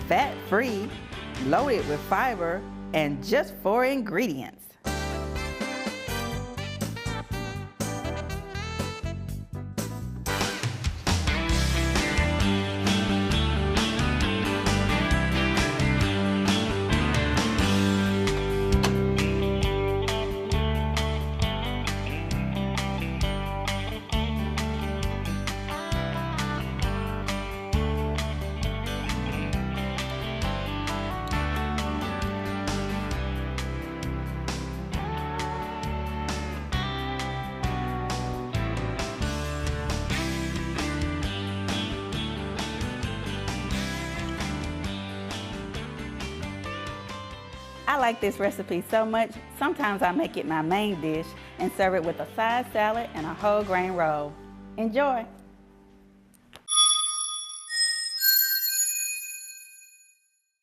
fat-free, loaded with fiber, and just 4 ingredients. I like this recipe so much, sometimes I make it my main dish and serve it with a side salad and a whole grain roll. Enjoy!